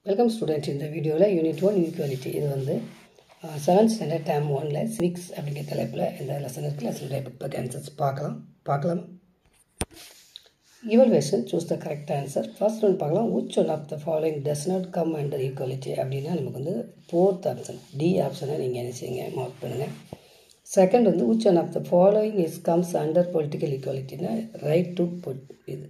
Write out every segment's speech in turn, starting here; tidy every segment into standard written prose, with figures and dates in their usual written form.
Welcome students. இந்த வீடியோல unit 1 equality இது வந்து 7th ஸ்டாண்டர்ட் டேர்ம் 1ல சிவிக்ஸ் அப்படிங்கிற தலைப்புல இந்த லெசன் இருக்கு. லெசன் டைப் பத்தி ஆன்சர்ஸ் பார்க்கலாம். Evaluation, choose the correct answer. First one பார்க்கலாம். Which one of the following does not come under equality அப்படினா நமக்கு வந்து fourth option D ஆப்ஷனை நீங்க என்ன செய்யுங்க மார்க் பண்ணுங்க. Second வந்து which one of the following is comes under political equality னா right to put இது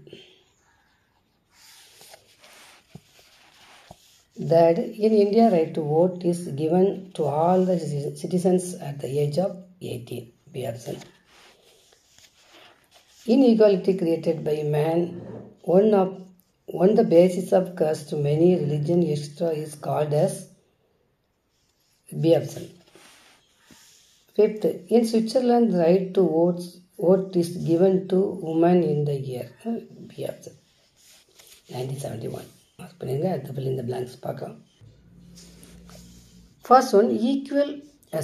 that in India right to vote is given to all the citizens at the age of 18. B option. Inequality created by man, one the basis of caste to many religion extra is called as B option. Fifth, in Switzerland right to vote is given to women in the year B option 1971. At the fill in the blanks. First one,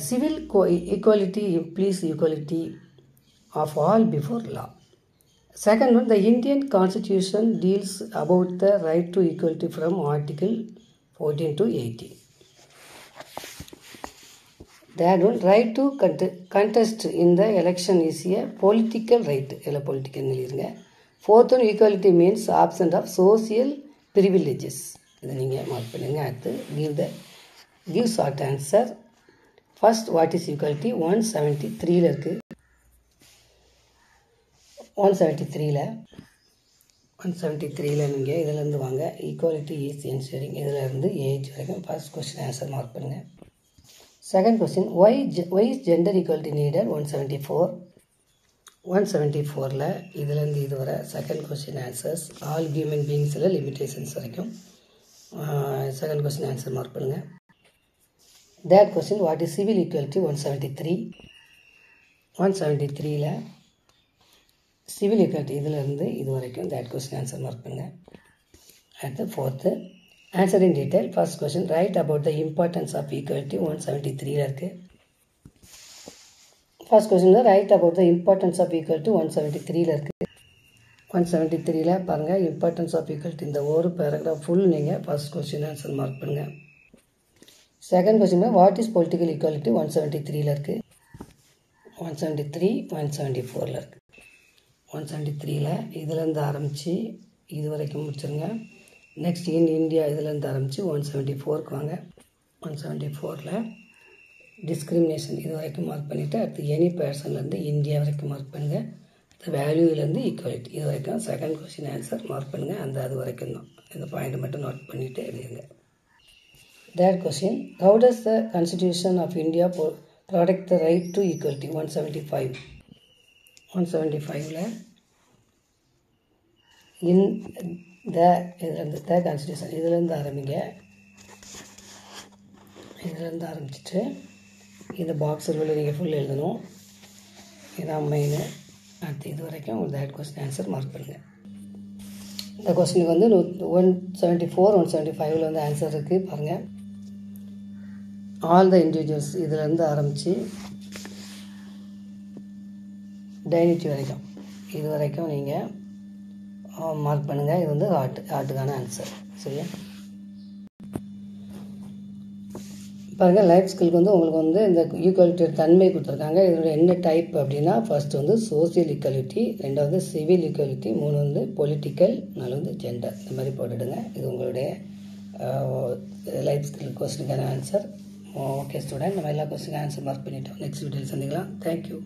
civil equality implies equality of all before law. Second one, the Indian Constitution deals about the right to equality from Article 14 to 18. Third one, right to contest in the election is a political right. Fourth one, equality means absence of social privileges. இதை நீங்கள் mark பண்ணுங்க. அடுத்து give short answer. First, what is equality? 173ல இருக்கு. 173ல நீங்கள் இதிலேருந்து வாங்க. Equality is ensuring இதிலேருந்து age வரைக்கும் ஃபர்ஸ்ட் கொஸ்டின் ஆன்சர் மார்க் பண்ணுங்கள். Second question why is gender equality needed? 174ல இதுலேருந்து இது வர second question answers all human பீயிங்ஸில் லிமிட்டேஷன்ஸ் வரைக்கும் செகண்ட் கொஸ்டின் ஆன்சர் மார்க் பண்ணுங்கள். Third question what is civil equality? 173ல சிவில் ஈக்குவாலிட்டி இதிலேருந்து இது வரைக்கும் தேர்ட் கொஸ்டின் ஆன்சர் மார்க் பண்ணுங்கள். அடுத்து fourth answer in detail. First question write about the importance of equality 173ல இருக்குது. First question write about the importance of equality 173ல இருக்குது. 173ல பாருங்கள் இம்பார்ட்டன்ஸ் ஆஃப் ஈக்குவாலிட்டி இந்த ஒரு பேராகிராஃப் ஃபுல் நீங்கள் ஃபர்ஸ்ட் கொஸ்டின் ஆன்சர் மார்க் பண்ணுங்கள். Second question what is political equality? 173ல இருக்குது. 173 174ல இருக்குது. 173ல இதுலேருந்து ஆரம்பித்து இது வரைக்கும் முடிச்சுருங்க. நெக்ஸ்ட் இன் இந்தியா இதுலேருந்து ஆரம்பித்து 174க்கு வாங்க. 174ல டிஸ்கிரிமினேஷன் இது வரைக்கும் மார்க் பண்ணிவிட்டு அடுத்து எனி பர்சன்லேருந்து இந்தியா வரைக்கும் மார்க் பண்ணுங்கள். அடுத்து வேல்யூலேருந்து ஈக்குவாலிட்டி இது வரைக்கும் செகண்ட் கொஸ்டின் ஆன்சர் மார்க் பண்ணுங்கள். அது வரைக்கும் தான் இந்த பாயிண்ட் மட்டும் நோட் பண்ணிவிட்டு எழுதுங்க. Third question how does the constitution of India protect the right to equality? 175ல இன் இதுலேருந்து த கான்ஸ்டிடியூஷன் இதுலேருந்து ஆரம்பிங்க. இதுலேருந்து ஆரம்பிச்சுட்டு இந்த பாக்ஸ் உள்ள நீங்கள் ஃபுல் எழுதணும். இதான் மெயின். அடுத்து இது வரைக்கும் ஒரு தேர்ட் கொஸ்டின் ஆன்சர் மார்க் பண்ணுங்கள். இந்த கொஸ்டினுக்கு வந்து 174 175ல் வந்து ஆன்சர் இருக்குது பாருங்கள். ஆல் த இண்டிவிஜுவல்ஸ் இதுலேருந்து ஆரம்பித்து டைனிட்டி வரைக்கும் இது வரைக்கும் நீங்கள் மார்க் பண்ணுங்கள். இது வந்து ஆர்ட்டுக்கான ஆன்சர். சரியா பாருங்கள். லைஃப் ஸ்கில்க்கு வந்து உங்களுக்கு வந்து இந்த ஈக்குவாலிட்டியோட தன்மை கொடுத்துருக்காங்க. இதோட என்ன டைப் அப்படின்னா ஃபர்ஸ்ட் வந்து சோசியல் ஈக்குவாலிட்டி, ரெண்டாவது சிவில் ஈக்குவாலிட்டி, மூணு வந்து பொலிட்டிக்கல், நாலு வந்து ஜெண்டர். இந்த மாதிரி போட்டுடுங்க. இது உங்களுடைய லைஃப் ஸ்கில் கொஸ்டினுக்கான ஆன்சர். ஓகே ஸ்டூடெண்ட், நம்ம எல்லா கொஸ்டினுக்கு ஆன்சர் மார்க் பண்ணிட்டோம். நெக்ஸ்ட் வீடியோவில் சந்திக்கலாம். தேங்க்யூ.